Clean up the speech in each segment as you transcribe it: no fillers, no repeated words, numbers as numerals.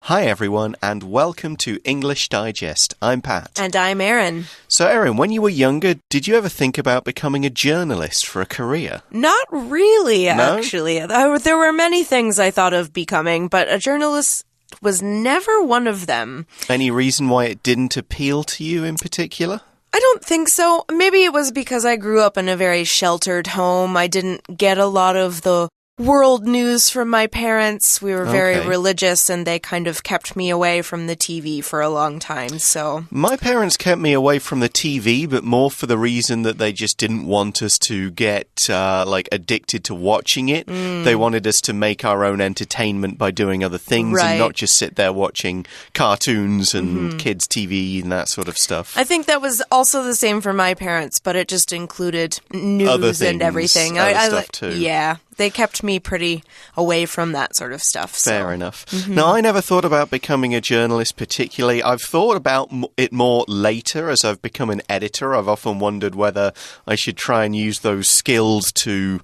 Hi everyone, and welcome to English Digest. I'm Pat. And I'm Erin. So Erin, when you were younger, did you ever think about becoming a journalist for a career? Not really, No? actually. There were many things I thought of becoming, but a journalist was never one of them. Any reason why it didn't appeal to you in particular? I don't think so. Maybe it was because I grew up in a very sheltered home. I didn't get a lot of the world news from my parents. We were very religious, and they kind of kept me away from the TV for a long time, so... My parents kept me away from the TV, but more for the reason that they just didn't want us to get, addicted to watching it. They wanted us to make our own entertainment by doing other things and not just sit there watching cartoons and kids' TV and that sort of stuff. I think that was also the same for my parents, but it just included news and everything. Other stuff too. Yeah. They kept me pretty away from that sort of stuff. So. Fair enough. Now, I never thought about becoming a journalist particularly. I've thought about it more later as I've become an editor. I've often wondered whether I should try and use those skills to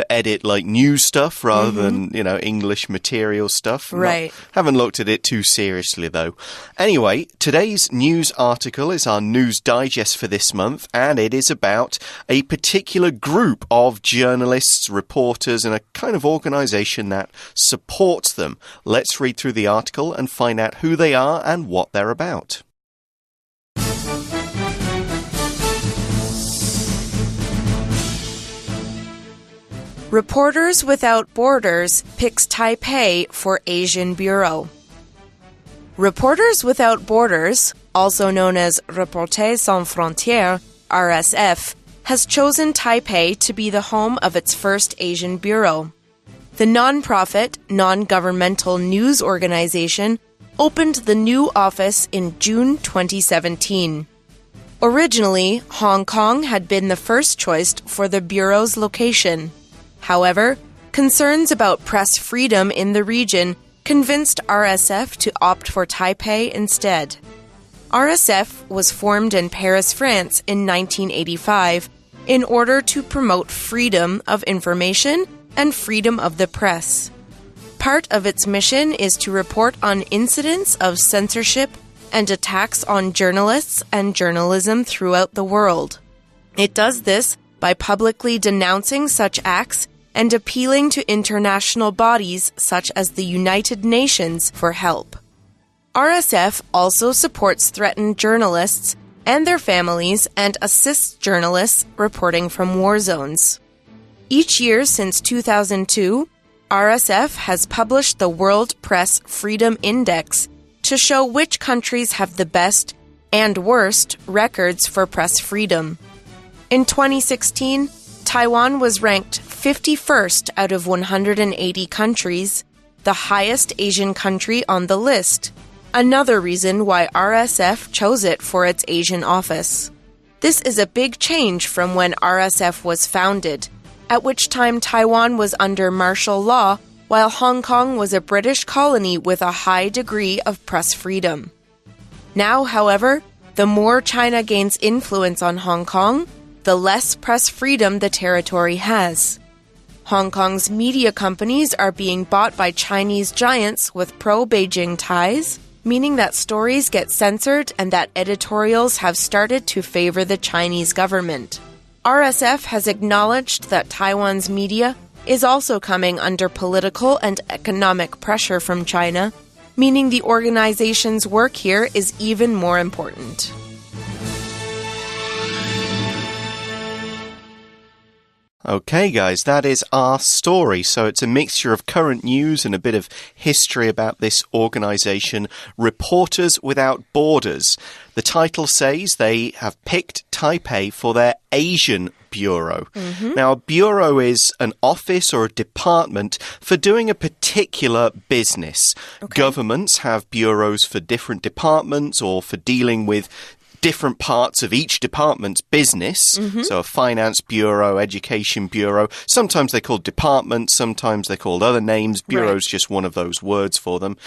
edit like news stuff rather than, English material stuff. Right. Haven't looked at it too seriously, though. Anyway, today's news article is our news digest for this month, and it is about a particular group of journalists, reporters, and a kind of organization that supports them. Let's read through the article and find out who they are and what they're about. Reporters Without Borders picks Taipei for Asian Bureau. Reporters Without Borders, also known as Reporters Sans Frontières, RSF, has chosen Taipei to be the home of its first Asian bureau. The non-profit, non-governmental news organization opened the new office in June 2017. Originally, Hong Kong had been the first choice for the bureau's location. However, concerns about press freedom in the region convinced RSF to opt for Taipei instead. RSF was formed in Paris, France in 1985 in order to promote freedom of information and freedom of the press. Part of its mission is to report on incidents of censorship and attacks on journalists and journalism throughout the world. It does this by publicly denouncing such acts and appealing to international bodies such as the United Nations for help. RSF also supports threatened journalists and their families and assists journalists reporting from war zones. Each year since 2002, RSF has published the World Press Freedom Index to show which countries have the best and worst records for press freedom. In 2016, Taiwan was ranked 51st out of 180 countries, the highest Asian country on the list. Another reason why RSF chose it for its Asian office. This is a big change from when RSF was founded, at which time Taiwan was under martial law, while Hong Kong was a British colony with a high degree of press freedom. Now, however, the more China gains influence on Hong Kong, the less press freedom the territory has. Hong Kong's media companies are being bought by Chinese giants with pro-Beijing ties, meaning that stories get censored and that editorials have started to favor the Chinese government. RSF has acknowledged that Taiwan's media is also coming under political and economic pressure from China, meaning the organization's work here is even more important. Okay, guys, that is our story. So it's a mixture of current news and a bit of history about this organization, Reporters Without Borders. The title says they have picked Taipei for their Asian bureau. Now, a bureau is an office or a department for doing a particular business. Governments have bureaus for different departments or for dealing with different parts of each department's business. So a finance bureau, education bureau. Sometimes they're called departments, sometimes they're called other names. Bureau's just one of those words for them.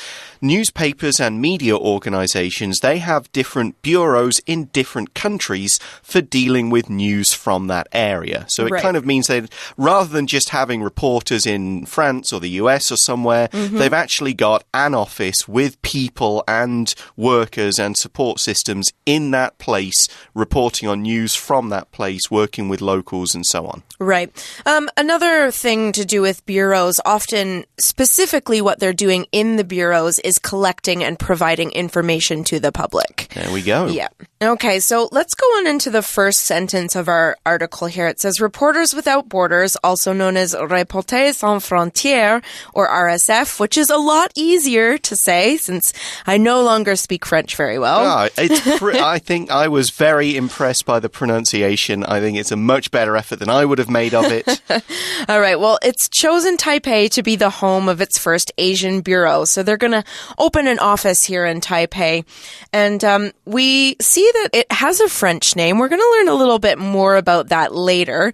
Newspapers and media organizations, they have different bureaus in different countries for dealing with news from that area. So it kind of means that rather than just having reporters in France or the US or somewhere, they've actually got an office with people and workers and support systems in that place, reporting on news from that place, working with locals and so on. Right. Another thing to do with bureaus, often specifically what they're doing in the bureaus is collecting and providing information to the public. There we go. Yeah. Okay, so let's go on into the first sentence of our article here. It says, Reporters Without Borders, also known as Reporters Sans Frontières, or RSF, which is a lot easier to say since I no longer speak French very well. I think I was very impressed by the pronunciation. I think it's a much better effort than I would have made of it. All right, well, it's chosen Taipei to be the home of its first Asian bureau. So they're going to open an office here in Taipei. And we see that it has a French name. We're going to learn a little bit more about that later.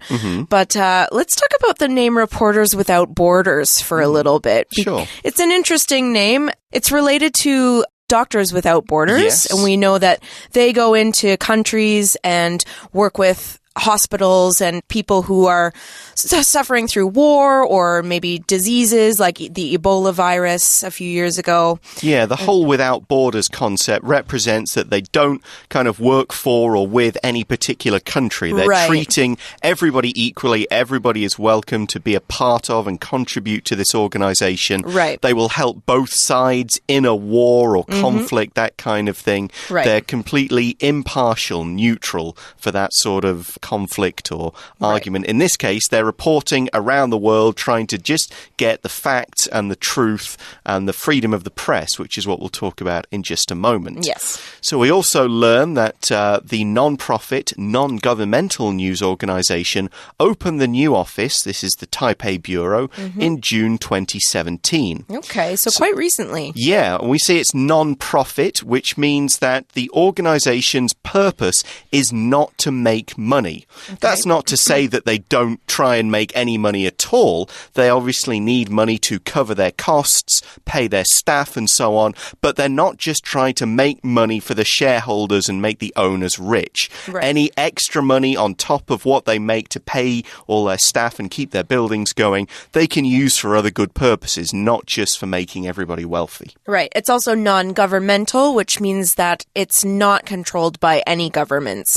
But let's talk about the name Reporters Without Borders for a little bit. Sure. It's an interesting name. It's related to Doctors Without Borders. Yes. And we know that they go into countries and work with hospitals and people who are suffering through war or maybe diseases like the Ebola virus a few years ago. Yeah, the whole without borders concept represents that they don't kind of work for or with any particular country. They're treating everybody equally. Everybody is welcome to be a part of and contribute to this organization. Right. They will help both sides in a war or conflict, that kind of thing. Right. They're completely impartial, neutral for that sort of conflict or argument. In this case, they're reporting around the world, trying to just get the facts and the truth and the freedom of the press, which is what we'll talk about in just a moment. Yes. So we also learn that the non-profit, non-governmental news organization opened the new office, this is the Taipei Bureau, in June 2017. Okay, so quite recently. Yeah, and we see it's non-profit, which means that the organization's purpose is not to make money. Okay. That's not to say that they don't try and make any money at all. They obviously need money to cover their costs, pay their staff and so on, but they're not just trying to make money for the shareholders and make the owners rich. Right. Any extra money on top of what they make to pay all their staff and keep their buildings going, they can use for other good purposes, not just for making everybody wealthy. Right. It's also non-governmental, which means that it's not controlled by any governments.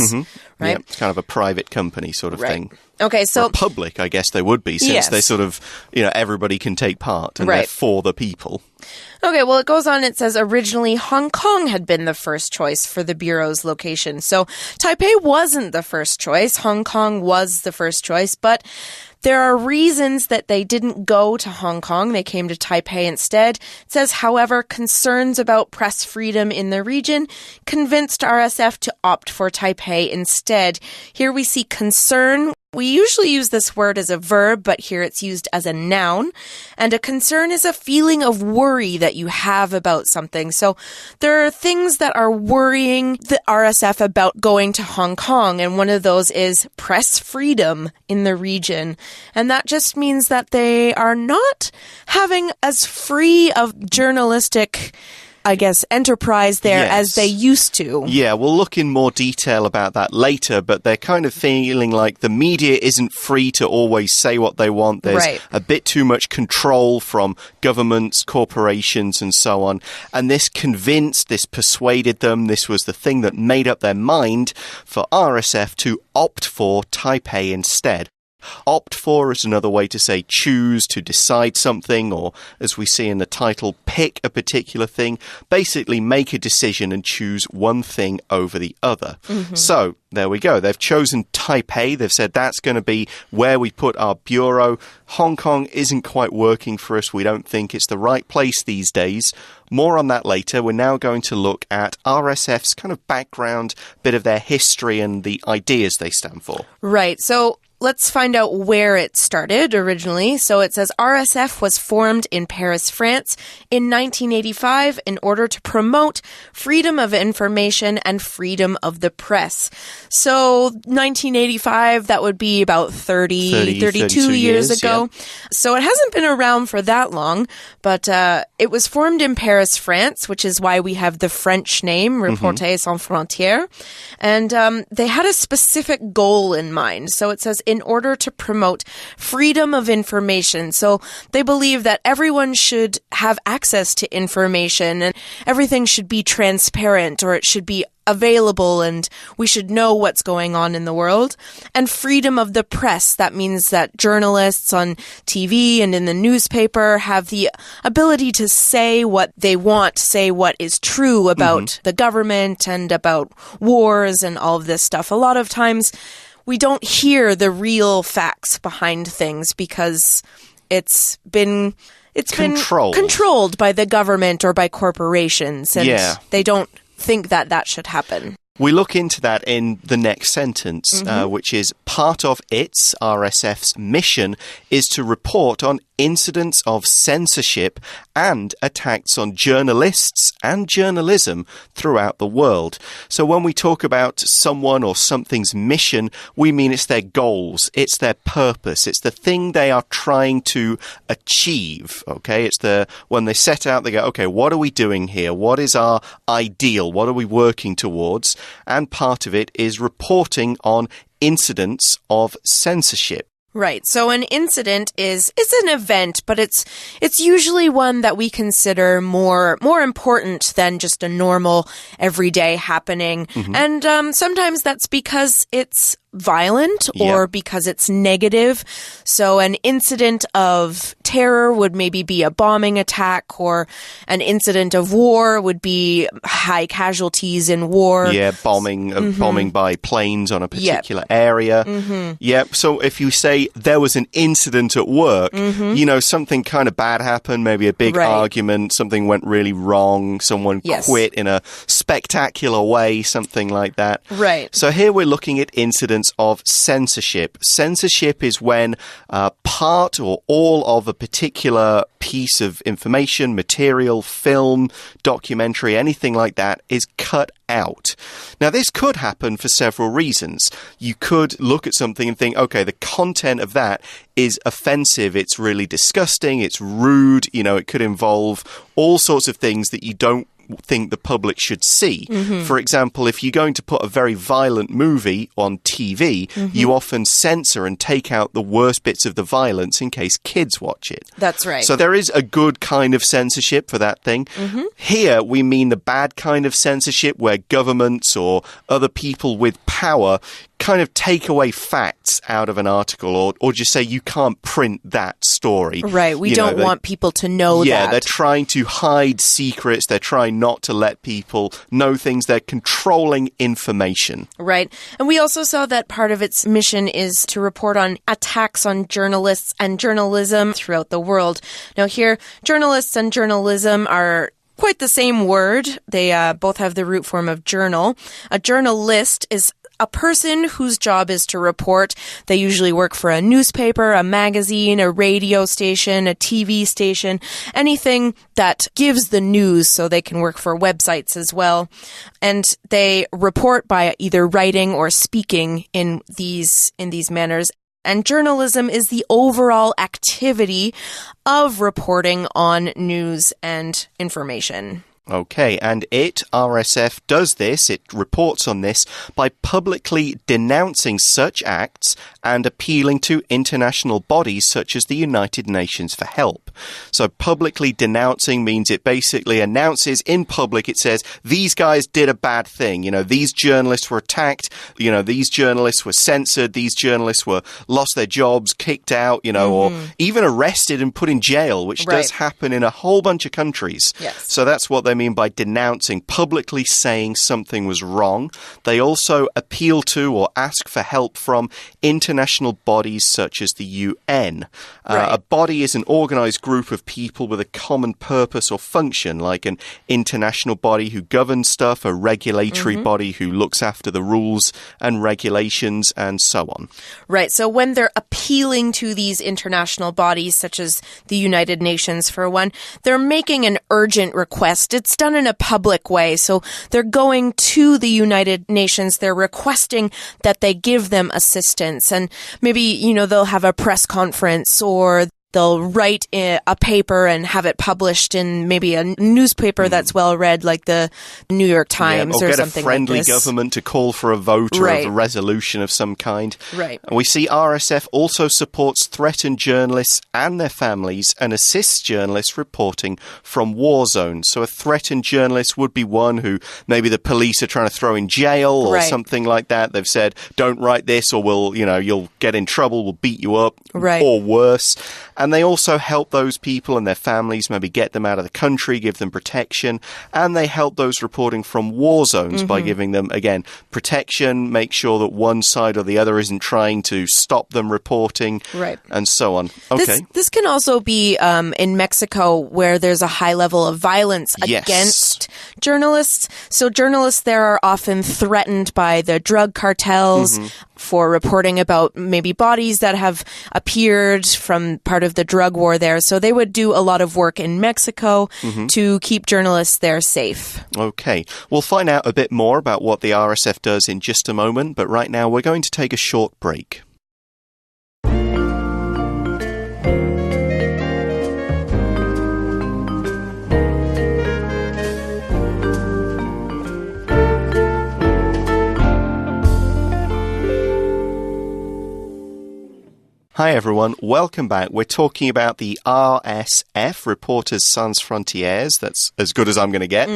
Right? Yeah, it's kind of a private company sort of thing. Okay, so or public, I guess they would be, since they sort of, everybody can take part and they're for the people. Okay, well, it goes on. It says originally Hong Kong had been the first choice for the Bureau's location. So Taipei wasn't the first choice. Hong Kong was the first choice, but there are reasons that they didn't go to Hong Kong. They came to Taipei instead. It says, however, concerns about press freedom in the region convinced RSF to opt for Taipei instead. Here we see concern. We usually use this word as a verb, but here it's used as a noun. And a concern is a feeling of worry that you have about something. So there are things that are worrying the RSF about going to Hong Kong, and one of those is press freedom in the region. And that just means that they are not having as free of journalistic enterprise there as they used to. Yeah, we'll look in more detail about that later, but they're kind of feeling like the media isn't free to always say what they want. There's a bit too much control from governments, corporations, and so on. And this persuaded them, this was the thing that made up their mind for RSF to opt for Taipei instead. Opt for is another way to say choose, to decide something, or as we see in the title, pick a particular thing. Basically make a decision and choose one thing over the other. So there we go. They've chosen Taipei. They've said that's going to be where we put our bureau. Hong Kong isn't quite working for us. We don't think it's the right place these days. More on that later. We're now going to look at RSF's kind of background, bit of their history and the ideas they stand for. Right. So let's find out where it started originally. So it says RSF was formed in Paris, France in 1985 in order to promote freedom of information and freedom of the press. So 1985, that would be about 32 years ago. Yeah. So it hasn't been around for that long, but it was formed in Paris, France, which is why we have the French name, Reporters sans frontières. And they had a specific goal in mind. So it says, in order to promote freedom of information. So they believe that everyone should have access to information and everything should be transparent, or it should be available, and we should know what's going on in the world. And freedom of the press, that means that journalists on TV and in the newspaper have the ability to say what they want, say what is true about the government and about wars and all of this stuff. A lot of times we don't hear the real facts behind things because it's been controlled by the government or by corporations, and they don't think that should happen. We look into that in the next sentence, which is part of its, RSF's, mission is to report on incidents of censorship and attacks on journalists and journalism throughout the world. So when we talk about someone or something's mission, we mean it's their goals, it's their purpose, it's the thing they are trying to achieve, okay? It's when they set out, they go, okay, what are we doing here? What is our ideal? What are we working towards? And part of it is reporting on incidents of censorship. Right. So an incident is an event, but it's usually one that we consider more important than just a normal everyday happening. And sometimes that's because it's violent or because it's negative. So an incident of terror would maybe be a bombing attack, or an incident of war would be high casualties in war. Yeah, bombing by planes on a particular area. Yep. So if you say there was an incident at work, you know, something kind of bad happened, maybe a big argument, something went really wrong, someone quit in a spectacular way, something like that. Right. So here we're looking at incidents of censorship. Censorship is when part or all of a particular piece of information, material, film, documentary, anything like that is cut out. Now, this could happen for several reasons. You could look at something and think, okay, the content of that is offensive, it's really disgusting, it's rude, you know, it could involve all sorts of things that you don't think the public should see. For example, if you're going to put a very violent movie on TV, you often censor and take out the worst bits of the violence in case kids watch it. That's right. So there is a good kind of censorship for that thing. Here, we mean the bad kind of censorship where governments or other people with power kind of take away facts out of an article or just say you can't print that story. Right. We don't want people to know that. Yeah, they're trying to hide secrets. They're trying not to let people know things. They're controlling information. Right. And we also saw that part of its mission is to report on attacks on journalists and journalism throughout the world. Now here, journalists and journalism are quite the same word. They both have the root form of journal. A journalist is a person whose job is to report. They usually work for a newspaper, a magazine, a radio station, a TV station, anything that gives the news, so they can work for websites as well. And they report by either writing or speaking in these manners. And journalism is the overall activity of reporting on news and information. Okay, and RSF, does this, it reports on this, by publicly denouncing such acts and appealing to international bodies such as the United Nations for help. So publicly denouncing means it basically announces in public, it says, these guys did a bad thing, you know, these journalists were attacked, you know, these journalists were censored, these journalists were lost their jobs, kicked out, you know, or even arrested and put in jail, which does happen in a whole bunch of countries. Yes. So that's what they mean by denouncing, publicly saying something was wrong. They also appeal to or ask for help from international bodies such as the UN. Right. A body is an organized group of people with a common purpose or function, like an international body who governs stuff, a regulatory body who looks after the rules and regulations, and so on. Right. So when they're appealing to these international bodies, such as the United Nations, for one, they're making an urgent request. It's done in a public way. So they're going to the United Nations. They're requesting that they give them assistance. And maybe, they'll have a press conference, or they'll write a paper and have it published in maybe a newspaper that's well read, like the New York Times or something like this. Or get a friendly government to call for a vote or a resolution of some kind. Right. And we see RSF also supports threatened journalists and their families and assists journalists reporting from war zones. So a threatened journalist would be one who maybe the police are trying to throw in jail or something like that. They've said, don't write this or you'll get in trouble, we'll beat you up, or worse. And they also help those people and their families, maybe get them out of the country, give them protection. And they help those reporting from war zones by giving them, again, protection, make sure that one side or the other isn't trying to stop them reporting, and so on. Okay. This can also be in Mexico, where there's a high level of violence against journalists. So journalists there are often threatened by the drug cartels for reporting about maybe bodies that have appeared from part of the drug war there. So they would do a lot of work in Mexico to keep journalists there safe. Okay. We'll find out a bit more about what the RSF does in just a moment, but right now we're going to take a short break. Hi everyone, welcome back. We're talking about the RSF, Reporters Sans Frontières. That's as good as I'm going to get.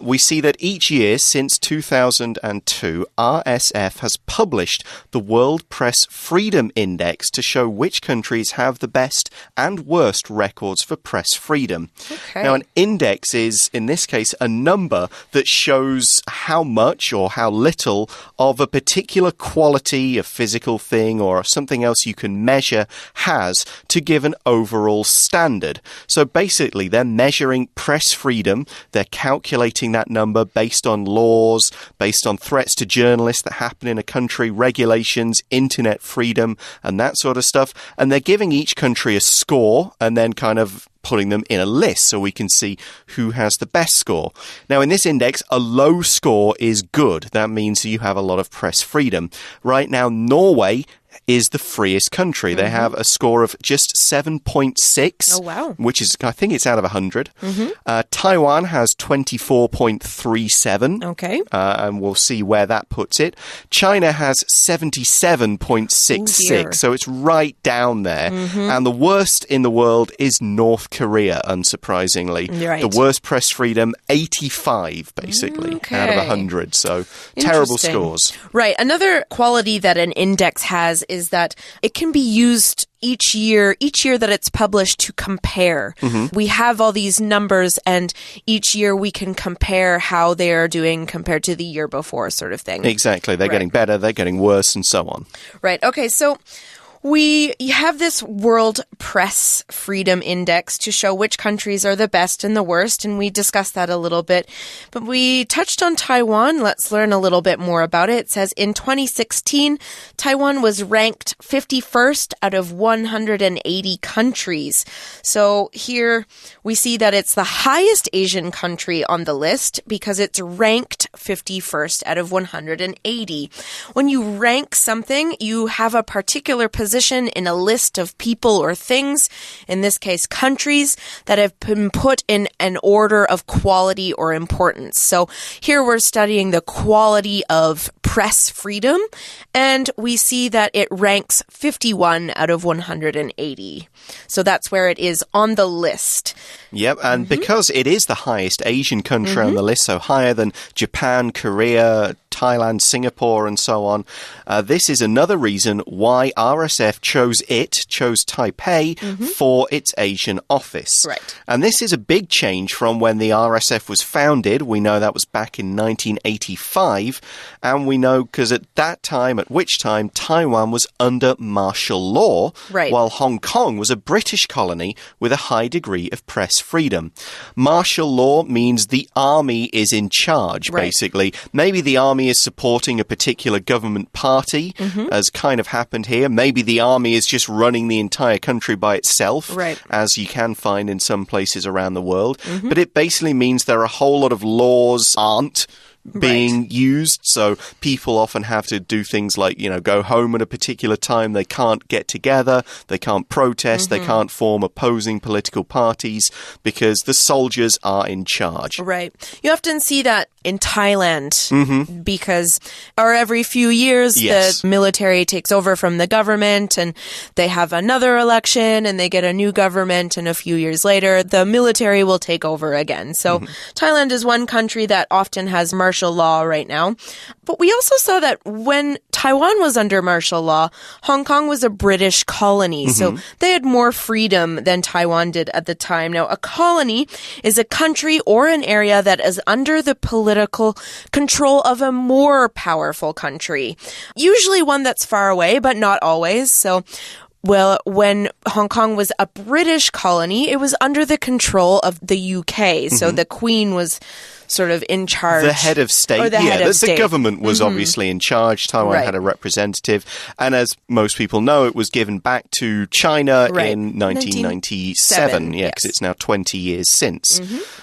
We see that each year since 2002, RSF has published the World Press Freedom Index to show which countries have the best and worst records for press freedom. Okay. Now, an index is, in this case, a number that shows how much or how little of a particular quality, a physical thing, or something else you can measure has to give an overall standard. So basically, they're measuring press freedom. They're calculating that number based on laws, based on threats to journalists that happen in a country, regulations, internet freedom, and that sort of stuff. And they're giving each country a score and then kind of putting them in a list so we can see who has the best score. Now, in this index, a low score is good. That means you have a lot of press freedom. Right now, Norway is the freest country. They have a score of just 7.6. Oh, wow. Which is, I think it's out of 100. Taiwan has 24.37. Okay. And we'll see where that puts it. China has 77.66. So it's right down there. And the worst in the world is North Korea, unsurprisingly. Right. The worst press freedom, 85, basically, out of 100. So terrible scores. Right. Another quality that an index has is that it can be used each year that it's published to compare. We have all these numbers, and each year we can compare how they are doing compared to the year before, sort of thing. Exactly. They're getting better, they're getting worse, and so on. Right. Okay. So we have this World Press Freedom Index to show which countries are the best and the worst, and we discussed that a little bit. But we touched on Taiwan. Let's learn a little bit more about it. It says in 2016, Taiwan was ranked 51st out of 180 countries. So here we see that it's the highest Asian country on the list because it's ranked 51st out of 180. When you rank something, you have a particular position in a list of people or things, in this case countries, that have been put in an order of quality or importance. So here we're studying the quality of press freedom, and we see that it ranks 51 out of 180. So that's where it is on the list. Yep, and because it is the highest Asian country on the list, so higher than Japan, Korea, Thailand, Singapore, and so on, this is another reason why RSF chose Taipei for its Asian office. Right. And this is a big change from when the RSF was founded. We know that was back in 1985, and we know because at which time Taiwan was under martial law, while Hong Kong was a British colony with a high degree of press freedom. Martial law means the army is in charge, basically. Maybe the army is supporting a particular government party, as kind of happened here. Maybe the army is just running the entire country by itself, as you can find in some places around the world. But it basically means there are a whole lot of laws aren't being used, so people often have to do things like, go home at a particular time. They can't get together, they can't protest, they can't form opposing political parties because the soldiers are in charge. Right. You often see that in Thailand because every few years the military takes over from the government and they have another election and they get a new government, and a few years later the military will take over again. So Thailand is one country that often has martial law right now. But we also saw that when Taiwan was under martial law, Hong Kong was a British colony. So they had more freedom than Taiwan did at the time. Now, a colony is a country or an area that is under the political control of a more powerful country. Usually one that's far away, but not always. So when Hong Kong was a British colony, it was under the control of the UK. So the Queen was sort of in charge. The head of state. The government was obviously in charge. Taiwan had a representative. And as most people know, it was given back to China in 1997. Yeah, because it's now 20 years since.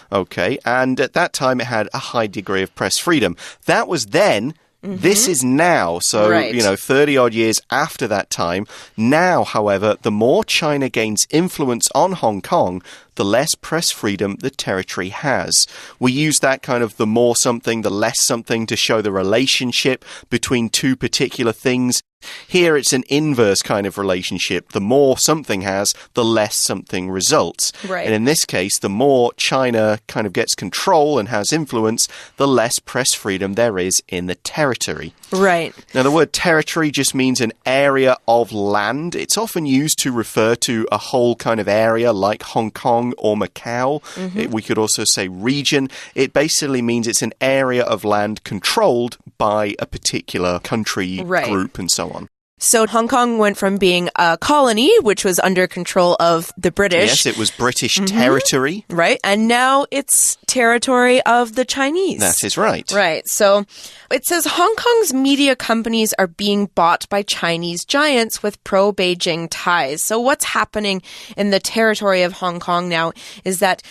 Okay. And at that time, it had a high degree of press freedom. That was then. This is now, so, 30-odd years after that time. Now, however, the more China gains influence on Hong Kong, the less press freedom the territory has. We use that kind of the more something, the less something to show the relationship between two particular things. Here it's an inverse kind of relationship. The more something has, the less something results. And in this case, the more China kind of gets control and has influence, the less press freedom there is in the territory. Now, the word territory just means an area of land. It's often used to refer to a whole kind of area like Hong Kong or Macau. We could also say region. It basically means it's an area of land controlled by a particular country, group, and so on. So Hong Kong went from being a colony, which was under control of the British. Yes, it was British territory. And now it's territory of the Chinese. That is right. So it says Hong Kong's media companies are being bought by Chinese giants with pro-Beijing ties. So what's happening in the territory of Hong Kong now is that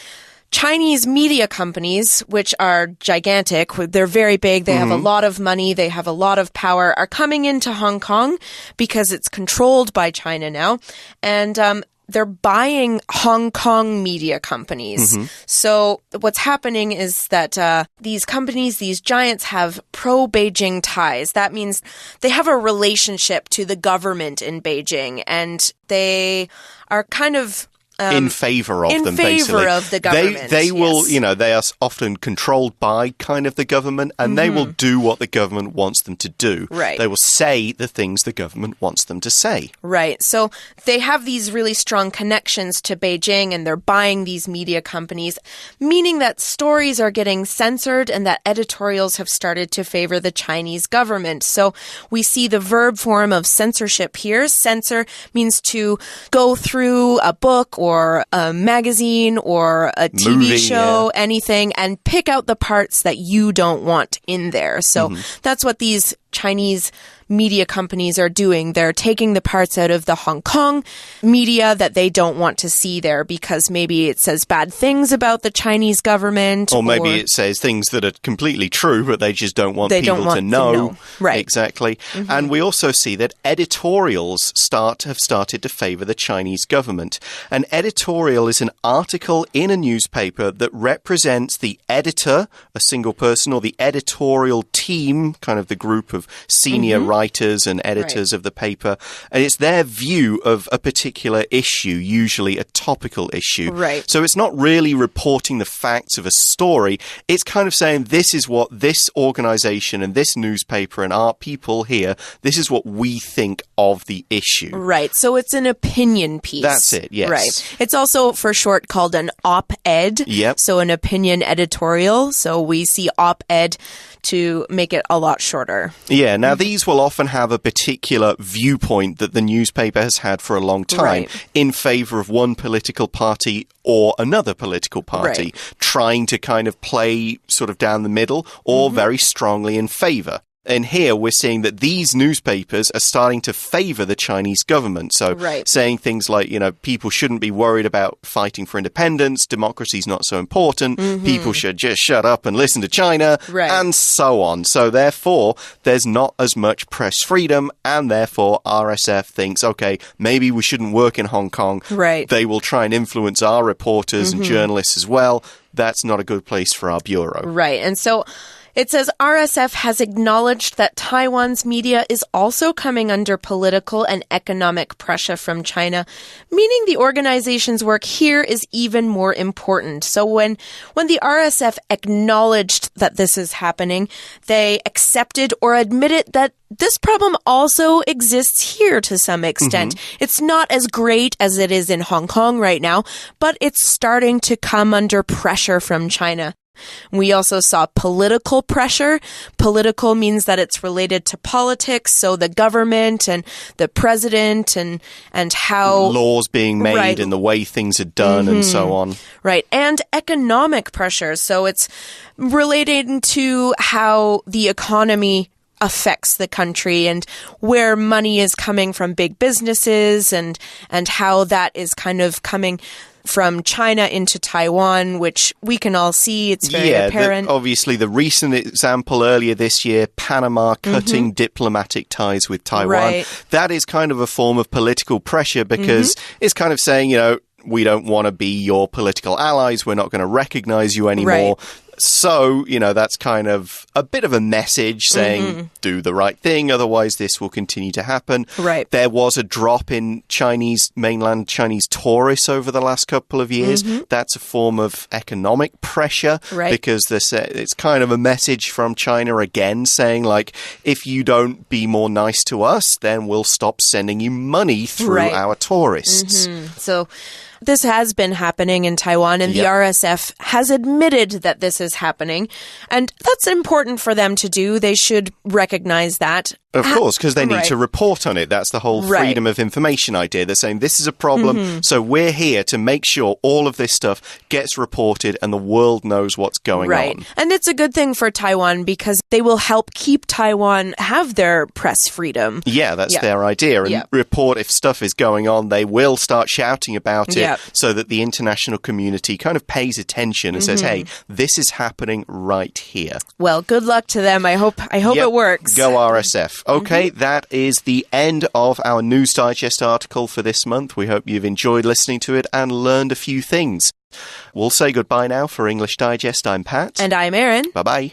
Chinese media companies, which are gigantic, they're very big, they have a lot of money, they have a lot of power, are coming into Hong Kong because it's controlled by China now. And they're buying Hong Kong media companies. So what's happening is that these companies, these giants, have pro-Beijing ties. That means they have a relationship to the government in Beijing, and they are kind of in favor of them, basically. In favor of the government. They will, they are often controlled by kind of the government, and they will do what the government wants them to do. They will say the things the government wants them to say. So they have these really strong connections to Beijing, and they're buying these media companies, meaning that stories are getting censored and that editorials have started to favor the Chinese government. So we see the verb form of censorship here. Censor means to go through a book or a magazine or a TV show, anything, and pick out the parts that you don't want in there. So that's what these Chinese media companies are doing. They're taking the parts out of the Hong Kong media that they don't want to see there because maybe it says bad things about the Chinese government. Or maybe it says things that are completely true, but they just don't want people to know. Exactly. And we also see that editorials have started to favor the Chinese government. An editorial is an article in a newspaper that represents the editor, a single person, or the editorial team, kind of the group of senior writers and editors of the paper. And it's their view of a particular issue, usually a topical issue. Right. So it's not really reporting the facts of a story. It's kind of saying this is what this organization and this newspaper and our people here, this is what we think of the issue. Right. So it's an opinion piece. That's it, yes. Right. It's also for short called an op-ed. Yep. So an opinion editorial. So we see op-ed to make it a lot shorter. Yeah, now these will often have a particular viewpoint that the newspaper has had for a long time in favor of one political party or another political party, trying to kind of play sort of down the middle or very strongly in favor. And here we're seeing that these newspapers are starting to favor the Chinese government. So saying things like, you know, people shouldn't be worried about fighting for independence. Democracy's not so important. People should just shut up and listen to China and so on. So therefore, there's not as much press freedom. And therefore, RSF thinks, OK, maybe we shouldn't work in Hong Kong. They will try and influence our reporters and journalists as well. That's not a good place for our bureau. Right. And so it says RSF has acknowledged that Taiwan's media is also coming under political and economic pressure from China, meaning the organization's work here is even more important. So when the RSF acknowledged that this is happening, they accepted or admitted that this problem also exists here to some extent. It's not as great as it is in Hong Kong right now, but it's starting to come under pressure from China. We also saw political pressure. Political means that it's related to politics, so the government and the president and how laws being made and the way things are done and so on. Right. And economic pressure. So it's relating to how the economy affects the country and where money is coming from big businesses and how that is kind of coming from China into Taiwan, which we can all see. It's very apparent. Obviously, the recent example earlier this year, Panama cutting diplomatic ties with Taiwan. That is kind of a form of political pressure because it's kind of saying, you know, we don't want to be your political allies. We're not going to recognize you anymore. So, you know, that's kind of a bit of a message saying do the right thing, otherwise this will continue to happen. There was a drop in mainland Chinese tourists over the last couple of years. That's a form of economic pressure because it's kind of a message from China again saying, like, if you don't be more nice to us, then we'll stop sending you money through our tourists. So this has been happening in Taiwan, and the RSF has admitted that this is happening. And that's important for them to do. They should recognize that. Of course, because they need to report on it. That's the whole freedom of information idea. They're saying this is a problem, so we're here to make sure all of this stuff gets reported and the world knows what's going on. And it's a good thing for Taiwan because they will help keep Taiwan have their press freedom. Yeah, that's their idea. And report if stuff is going on, they will start shouting about it so that the international community kind of pays attention and says, hey, this is happening right here. Well, good luck to them. I hope it works. Go RSF. Okay, that is the end of our News Digest article for this month. We hope you've enjoyed listening to it and learned a few things. We'll say goodbye now for English Digest. I'm Pat. And I'm Erin. Bye-bye.